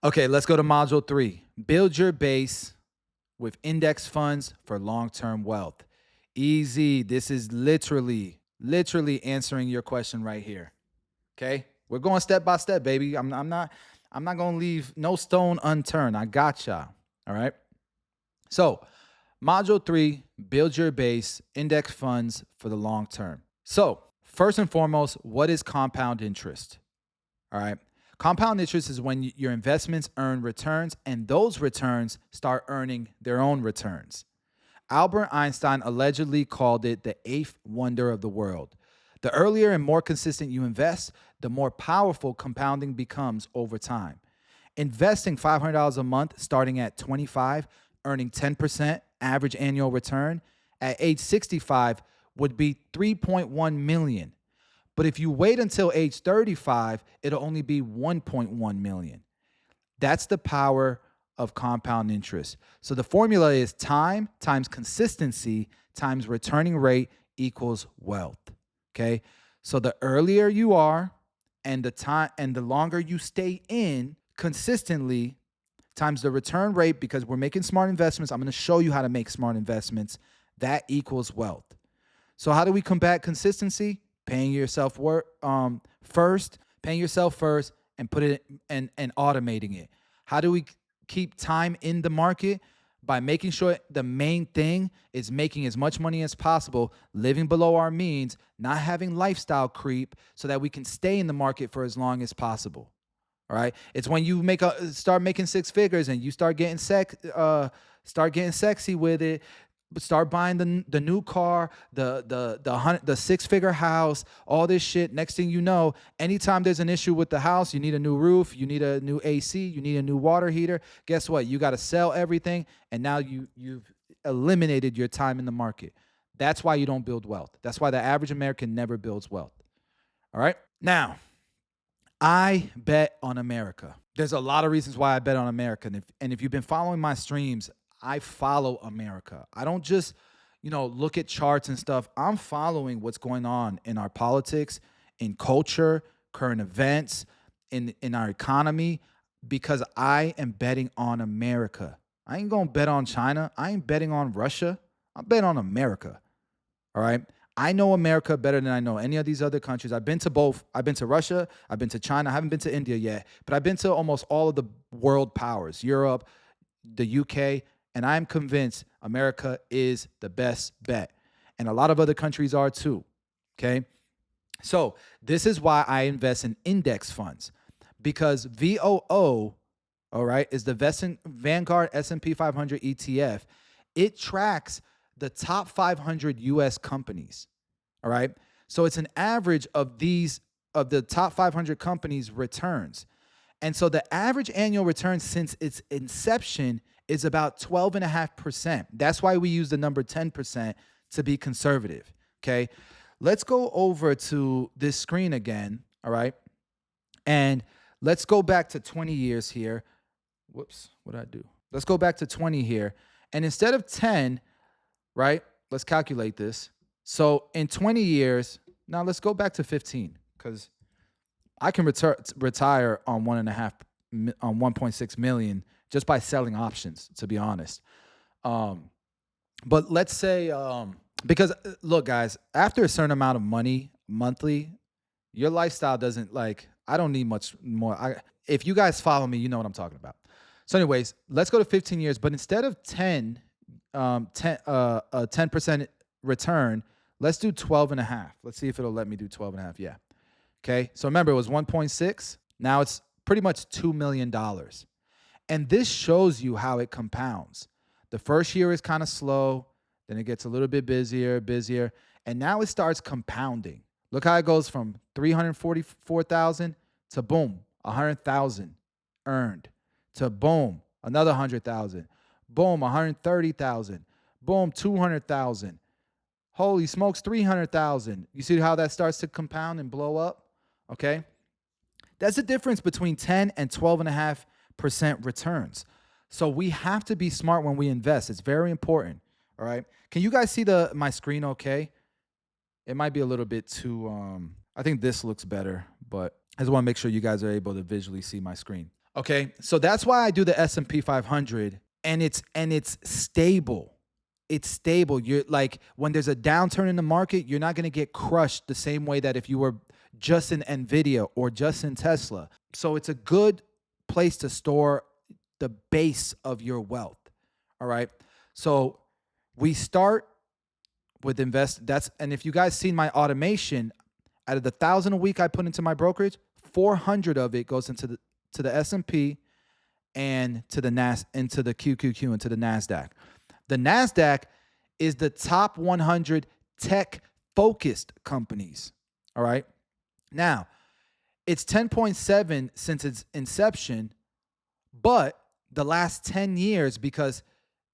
Okay, let's go to module 3. Build your base with index funds for long-term wealth. Easy. This is literally answering your question right here. Okay? We're going step by step, baby. I'm not going to leave no stone unturned. I gotcha. All right? So, module 3, build your base, index funds for the long term. So, first and foremost, what is compound interest? All right. Compound interest is when your investments earn returns and those returns start earning their own returns. Albert Einstein allegedly called it the eighth wonder of the world. The earlier and more consistent you invest, the more powerful compounding becomes over time. Investing $500 a month starting at 25, earning 10% average annual return at age 65 would be 3.1 million. But if you wait until age 35, it'll only be 1.1 million. That's the power of compound interest. So the formula is time times consistency times returning rate equals wealth. Okay? So the earlier you are and the longer you stay in consistently times the return rate, because we're making smart investments. I'm going to show you how to make smart investments. That equals wealth. So how do we combat consistency? Paying yourself first, and put it and automating it. How do we keep time in the market? By making sure the main thing is making as much money as possible, living below our means, not having lifestyle creep, so that we can stay in the market for as long as possible. All right. It's when you start making six figures and you start getting sexy with it. Start buying the new car, the six-figure house, all this shit. Next thing you know, anytime there's an issue with the house, you need a new roof, you need a new AC, you need a new water heater. Guess what? You got to sell everything, and now you've eliminated your time in the market. That's why you don't build wealth. That's why the average American never builds wealth. All right? Now, I bet on America. There's a lot of reasons why I bet on America. And if you've been following my streams, I follow America. I don't just, look at charts and stuff. I'm following what's going on in our politics, in culture, current events, in our economy, because I am betting on America. I ain't going to bet on China. I ain't betting on Russia. I'm betting on America. All right? I know America better than I know any of these other countries. I've been to both. I've been to Russia. I've been to China. I haven't been to India yet, but I've been to almost all of the world powers, Europe, the UK, and I'm convinced America is the best bet. And a lot of other countries are too. Okay. So this is why I invest in index funds, because VOO, all right, is the Vanguard S&P 500 ETF. It tracks the top 500 US companies. All right. So it's an average of the top 500 companies' returns. And so the average annual return since its inception is about 12.5%. That's why we use the number 10% to be conservative. Okay. Let's go over to this screen again. All right. And let's go back to 20 years here. Whoops. What did I do? Let's go back to 20 here. And instead of 10, right, let's calculate this. So in 20 years, now let's go back to 15, because I can retire on 1.6 million just by selling options, to be honest. But let's say, because look, guys, after a certain amount of money monthly, your lifestyle doesn't I don't need much more. If you guys follow me, you know what I'm talking about. So anyways, let's go to 15 years, but instead of 10% return, let's do 12.5. Let's see if it'll let me do 12.5. Yeah. Okay. So remember, it was 1.6. Now it's pretty much $2 million. And this shows you how it compounds. The first year is kind of slow. Then it gets a little bit busier. And now it starts compounding. Look how it goes from 344,000 to boom, 100,000 earned, to boom, another 100,000, boom, 130,000, boom, 200,000. Holy smokes, 300,000. You see how that starts to compound and blow up? Okay. That's the difference between 10 and 12.5% returns. So we have to be smart when we invest. It's very important. All right. Can you guys see my screen okay? It might be a little bit too, I think this looks better, but I just want to make sure you guys are able to visually see my screen. Okay, so that's why I do the S&P 500, and it's stable. It's stable. You're like, when there's a downturn in the market, you're not going to get crushed the same way that if you were just in Nvidia or just in Tesla. So it's a good place to store the base of your wealth. All right. So we start with invest. And if you guys seen my automation, out of the 1,000 a week I put into my brokerage, 400 of it goes into the S&P and to the into the QQQ, into the NASDAQ. The NASDAQ is the top 100 tech focused companies. All right. Now, it's 10.7 since its inception, but the last 10 years, because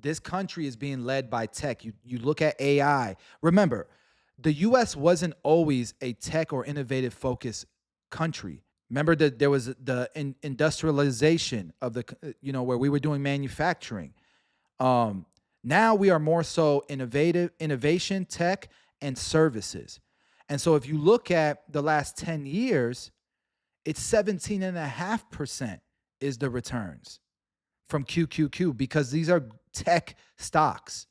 this country is being led by tech. You look at AI. Remember, the US wasn't always a tech or innovative focused country. Remember that there was the industrialization of the, where we were doing manufacturing. Now we are more so innovation, tech, and services. And so if you look at the last 10 years, it's 17.5% is the returns from QQQ, because these are tech stocks.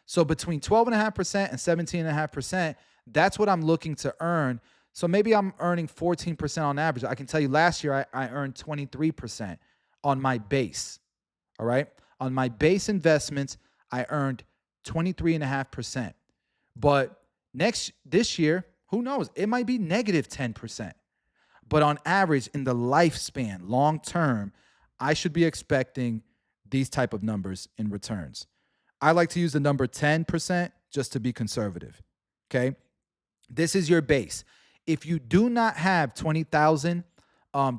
So between 12.5% and 17.5%, that's what I'm looking to earn. So maybe I'm earning 14% on average. I can tell you last year I earned 23% on my base. All right. On my base investments, I earned 23.5%. But this year, who knows? It might be negative 10%. But on average, in the lifespan, long term, I should be expecting these type of numbers in returns. I like to use the number 10% just to be conservative. Okay. This is your base. If you do not have 20,000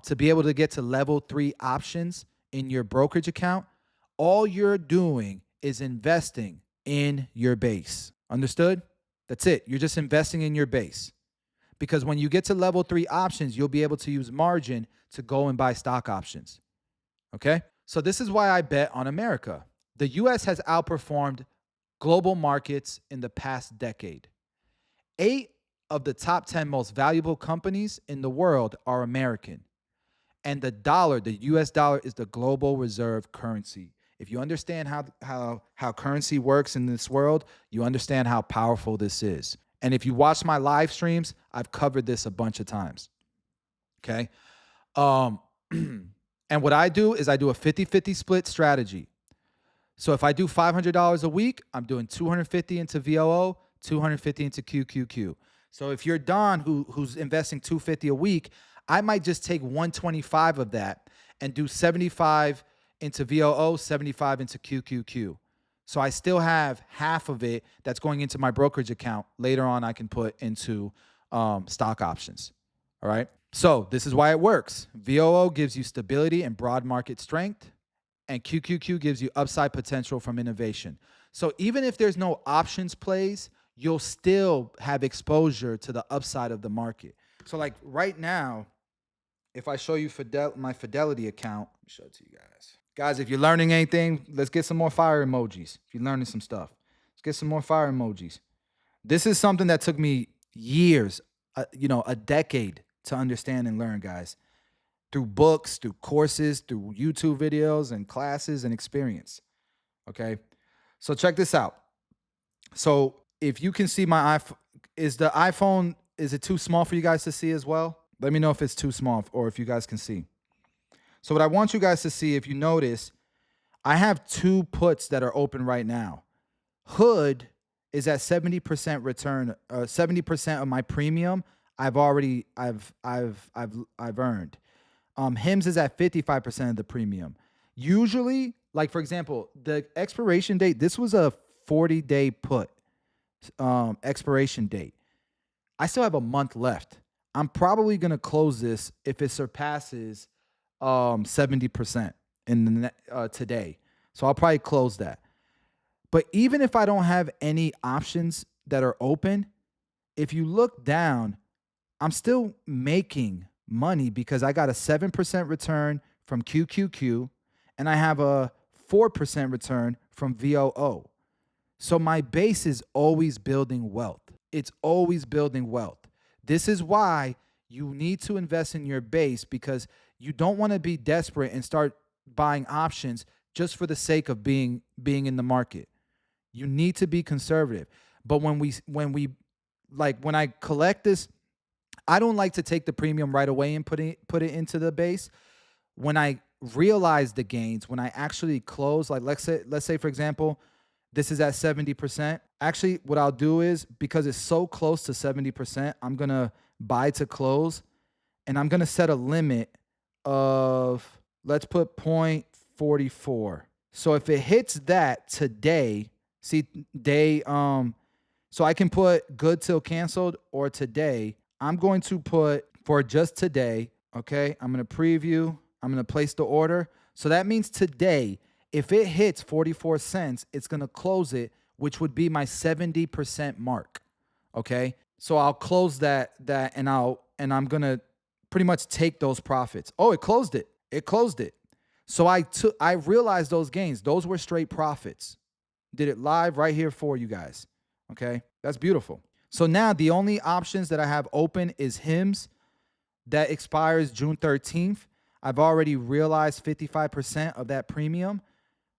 to be able to get to level 3 options in your brokerage account, all you're doing is investing in your base. Understood? That's it. You're just investing in your base. Because when you get to level 3 options, you'll be able to use margin to go and buy stock options. Okay? So this is why I bet on America. The US has outperformed global markets in the past decade. 8 of the top 10 most valuable companies in the world are American. And the dollar, the US dollar, is the global reserve currency. If you understand how currency works in this world, you understand how powerful this is. And if you watch my live streams, I've covered this a bunch of times. Okay? And what I do is I do a 50-50 split strategy. So if I do $500 a week, I'm doing $250 into VOO, $250 into QQQ. So if you're Don who's investing $250 a week, I might just take $125 of that and do $75 into VOO, $75 into QQQ. So I still have half of it that's going into my brokerage account. Later on, I can put into stock options. All right. So this is why it works. VOO gives you stability and broad market strength, and QQQ gives you upside potential from innovation. So even if there's no options plays, you'll still have exposure to the upside of the market. So like right now, if I show you my Fidelity account, let me show it to you guys. Guys, if you're learning anything, let's get some more fire emojis. If you're learning some stuff, let's get some more fire emojis. This is something that took me years, a decade to understand and learn, guys. Through books, through courses, through YouTube videos and classes and experience. Okay. So check this out. So if you can see my iPhone, is it too small for you guys to see as well? Let me know if it's too small or if you guys can see. So what I want you guys to see, if you notice, I have 2 puts that are open right now. Hood is at 70% return, 70% of my premium I've earned. HIMS is at 55% of the premium. Usually, like for example, the expiration date, this was a 40-day put expiration date. I still have a month left. I'm probably going to close this if it surpasses 70% in today. So I'll probably close that. But even if I don't have any options that are open, if you look down, I'm still making money because I got a 7% return from QQQ and I have a 4% return from VOO. So my base is always building wealth. It's always building wealth. This is why you need to invest in your base, because You don't want to be desperate and start buying options just for the sake of being in the market. You need to be conservative. But when I collect this, I don't like to take the premium right away and put it into the base. When I realize the gains, when I actually close, like let's say for example, this is at 70%. Actually, what I'll do is, because it's so close to 70%, I'm gonna buy to close, and I'm gonna set a limit of, let's put 0.44. So if it hits that today, see day, so I can put good till canceled or today. I'm going to put for just today, okay? I'm gonna preview, I'm gonna place the order. So that means today, if it hits 44 cents, it's gonna close it, which would be my 70% mark, okay? So I'll close that and I'm gonna pretty much take those profits. Oh, it closed it. It closed it. So I realized those gains. Those were straight profits. Did it live right here for you guys. Okay, that's beautiful. So now the only options that I have open is HIMS that expires June 13th. I've already realized 55% of that premium.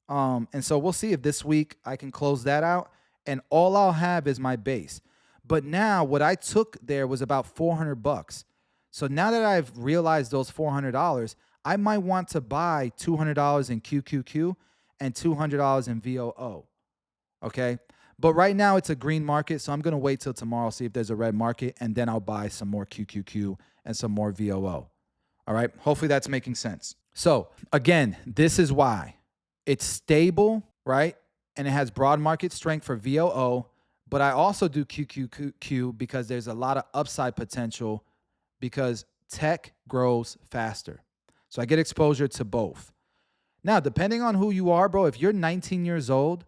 And so we'll see if this week I can close that out. And all I'll have is my base. But now what I took there was about $400. So now that I've realized those $400, I might want to buy $200 in QQQ and $200 in VOO. Okay. But right now it's a green market, so I'm going to wait till tomorrow, see if there's a red market, and then I'll buy some more QQQ and some more VOO. All right? Hopefully that's making sense. So again, this is why. It's stable, right? And it has broad market strength for VOO, but I also do QQQ because there's a lot of upside potential because tech grows faster. So I get exposure to both. Now, depending on who you are, bro, if you're 19 years old,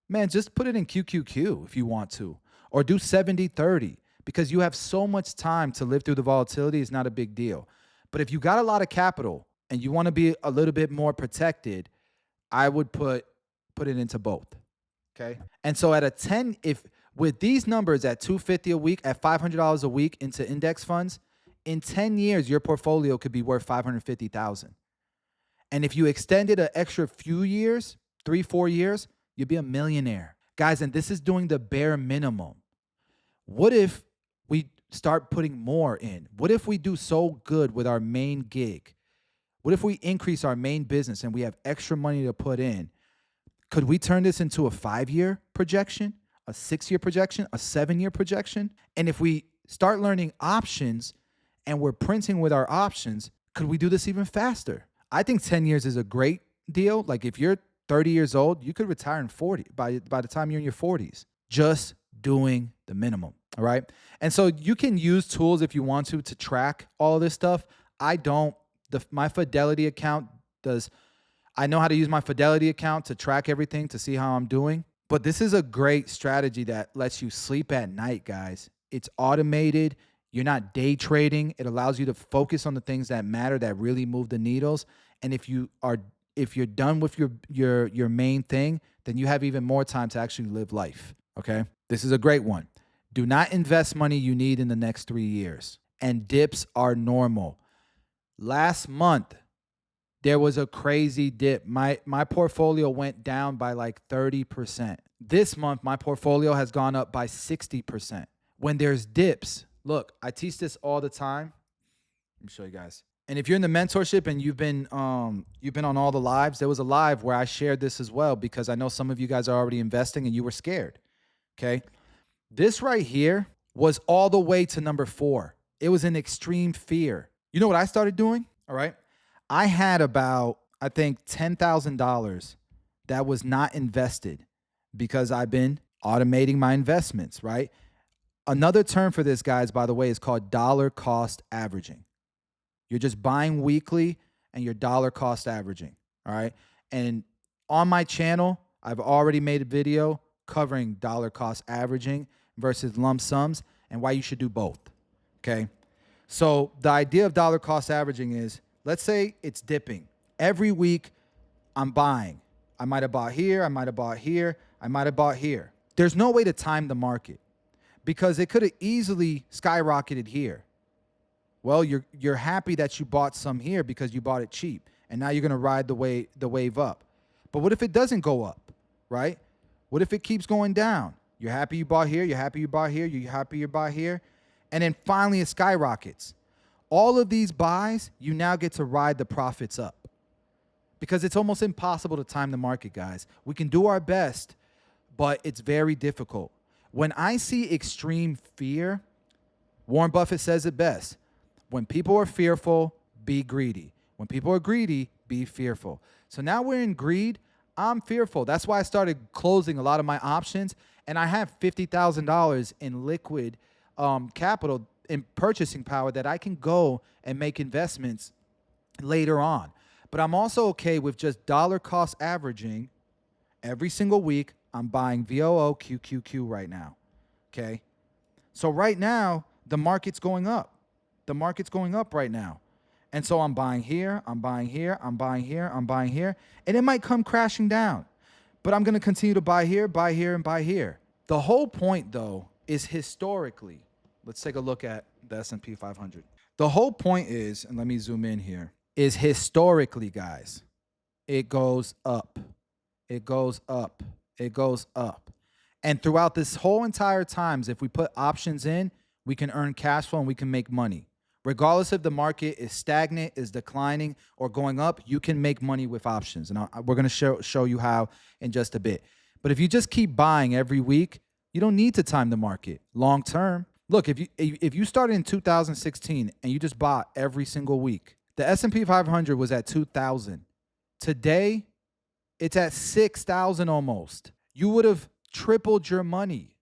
man, just put it in QQQ if you want to, or do 70-30 because you have so much time to live through the volatility. It's not a big deal. But if you got a lot of capital and you want to be a little bit more protected, I would put it into both. Okay. And so at a 10, if with these numbers at $250 a week, at $500 a week into index funds, in 10 years, your portfolio could be worth $550,000. And if you extended an extra few years, 3-4 years, you'd be a millionaire. Guys, and this is doing the bare minimum. What if we start putting more in? What if we do so good with our main gig? What if we increase our main business and we have extra money to put in? Could we turn this into a 5-year projection, a 6-year projection, a 7-year projection? And if we start learning options and we're printing with our options, could we do this even faster? I think 10 years is a great deal. Like if you're 30 years old, you could retire in 40 by the time you're in your 40s, just doing the minimum. All right. And so you can use tools if you want to track all of this stuff. I don't. My Fidelity account does. I know how to use my Fidelity account to track everything to see how I'm doing. But this is a great strategy that lets you sleep at night, guys. It's automated. You're not day trading. It allows you to focus on the things that matter, that really move the needles. And if you're done with your main thing, then you have even more time to actually live life. Okay? This is a great one. Do not invest money you need in the next 3 years. And dips are normal. Last month, there was a crazy dip. My portfolio went down by like 30%. This month, my portfolio has gone up by 60%. When there's dips, look, I teach this all the time. Let me show you guys. And if you're in the mentorship and you've been on all the lives, there was a live where I shared this as well because I know some of you guys are already investing and you were scared. Okay. This right here was all the way to number 4. It was in extreme fear. You know what I started doing? All right. I had about, I think, $10,000 that was not invested because I've been automating my investments, right? Another term for this, guys, by the way, is called dollar cost averaging. You're just buying weekly and you're dollar cost averaging, all right? And on my channel, I've already made a video covering dollar cost averaging versus lump sums and why you should do both, okay? So the idea of dollar cost averaging is, let's say it's dipping. Every week I'm buying. I might have bought here, I might have bought here, I might have bought here. There's no way to time the market because it could have easily skyrocketed here. Well, you're happy that you bought some here because you bought it cheap, and now you're gonna ride the wave up. But what if it doesn't go up, right? What if it keeps going down? You're happy you bought here. You're happy you bought here. You're happy you bought here, and then finally it skyrockets. All of these buys, you now get to ride the profits up because it's almost impossible to time the market, guys. We can do our best, but it's very difficult. When I see extreme fear, Warren Buffett says it best. When people are fearful, be greedy. When people are greedy, be fearful. So now we're in greed. I'm fearful. That's why I started closing a lot of my options, and I have $50,000 in liquid capital in purchasing power that I can go and make investments later on. But I'm also okay with just dollar cost averaging every single week. I'm buying VOO QQQ right now. Okay. So right now, the market's going up. The market's going up right now. And so I'm buying here, I'm buying here, I'm buying here, I'm buying here. And it might come crashing down. But I'm going to continue to buy here, and buy here. The whole point, though, is historically. Let's take a look at the S&P 500. The whole point is, and let me zoom in here, is historically, guys, it goes up. It goes up. It goes up. And throughout this whole entire times, if we put options in, we can earn cash flow and we can make money. Regardless if the market is stagnant, is declining, or going up, you can make money with options. And we're going to show you how in just a bit. But if you just keep buying every week, you don't need to time the market long term. Look, if you started in 2016 and you just bought every single week, the S&P 500 was at 2,000. Today, it's at 6,000 almost. You would have tripled your money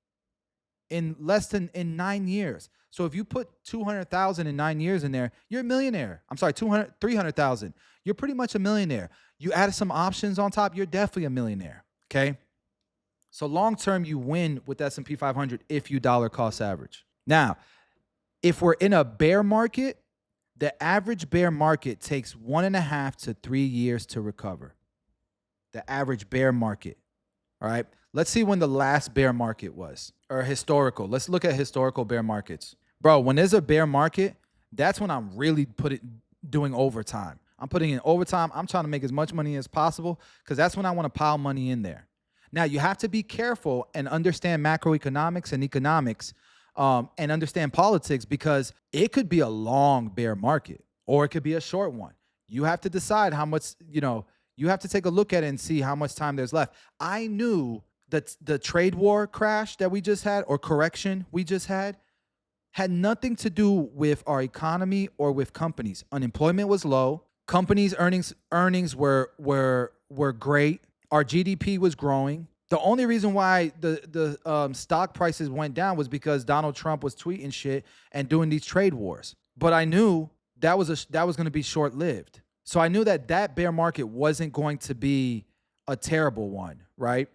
in 9 years. So if you put 200,000 in 9 years in there, you're a millionaire. I'm sorry, 300,000. You're pretty much a millionaire. You added some options on top, you're definitely a millionaire. Okay. So long term, you win with the S&P 500 if you dollar cost average. Now, if we're in a bear market, the average bear market takes 1.5 to 3 years to recover. The average bear market. All right. Let's see when the last bear market was, or historical. Let's look at historical bear markets. Bro, when there's a bear market, that's when I'm really doing overtime. I'm putting in overtime. I'm trying to make as much money as possible because that's when I want to pile money in there. Now, you have to be careful and understand macroeconomics and economics and understand politics because it could be a long bear market or it could be a short one. You have to decide how much, you have to take a look at it and see how much time there's left. I knew that the trade war crash that we just had or correction we just had nothing to do with our economy or with companies. Unemployment was low. Companies' earnings were great. Our GDP was growing. The only reason why the stock prices went down was because Donald Trump was tweeting shit and doing these trade wars. But I knew that was going to be short-lived. So I knew that bear market wasn't going to be a terrible one, right?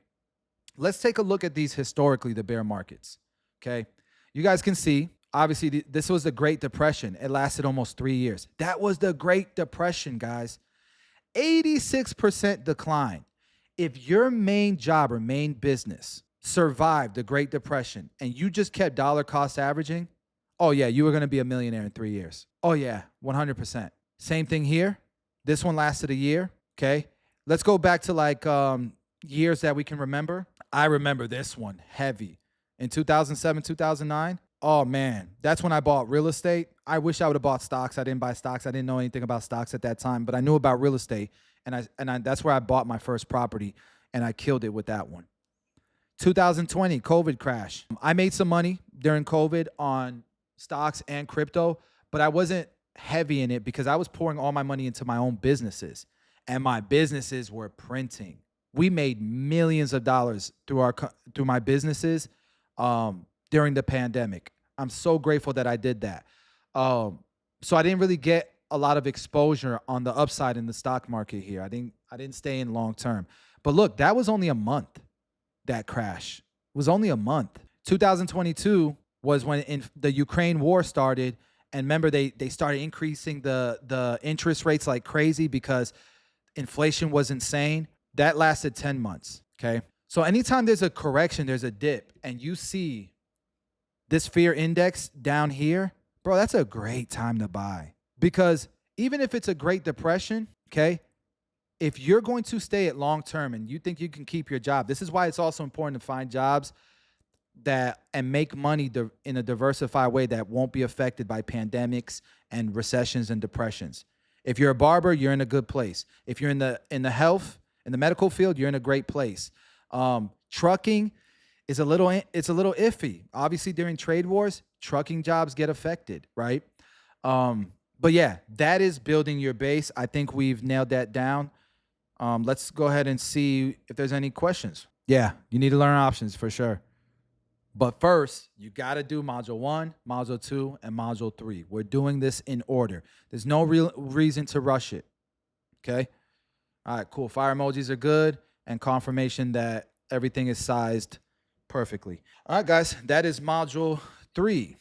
Let's take a look at these historically, the bear markets, okay? You guys can see, obviously, this was the Great Depression. It lasted almost 3 years. That was the Great Depression, guys. 86% decline. If your main job or main business survived the Great Depression and you just kept dollar cost averaging, oh yeah, you were going to be a millionaire in 3 years. Oh yeah, 100%. Same thing here. This one lasted a year, okay? Let's go back to years that we can remember. I remember this one heavy. In 2007, 2009, oh man, that's when I bought real estate. I wish I would have bought stocks. I didn't buy stocks. I didn't know anything about stocks at that time, but I knew about real estate. And that's where I bought my first property, and I killed it with that one. 2020, COVID crash. I made some money during COVID on stocks and crypto, but I wasn't heavy in it because I was pouring all my money into my own businesses, and my businesses were printing. We made millions of dollars through my businesses during the pandemic. I'm so grateful that I did that. So I didn't really get a lot of exposure on the upside in the stock market here. I didn't stay in long term. But look, that was only a month. That crash was only a month. 2022 was when the Ukraine war started, and remember they started increasing the interest rates like crazy because inflation was insane. That lasted 10 months. Okay, so anytime there's a correction, there's a dip, and you see this fear index down here, bro, that's a great time to buy. Because even if it's a Great Depression, okay, if you're going to stay at long term and you think you can keep your job, this is why it's also important to find jobs that and make money in a diversified way that won't be affected by pandemics and recessions and depressions. If you're a barber, you're in a good place. If you're in the health in the medical field, you're in a great place. Trucking is it's a little iffy. Obviously, during trade wars, trucking jobs get affected, right? But yeah, that is building your base. I think we've nailed that down. Let's go ahead and see if there's any questions. Yeah, you need to learn options for sure. But first, you got to do module 1, module 2, and module 3. We're doing this in order. There's no real reason to rush it. Okay? All right, cool. Fire emojis are good, and confirmation that everything is sized perfectly. All right, guys, that is module 3.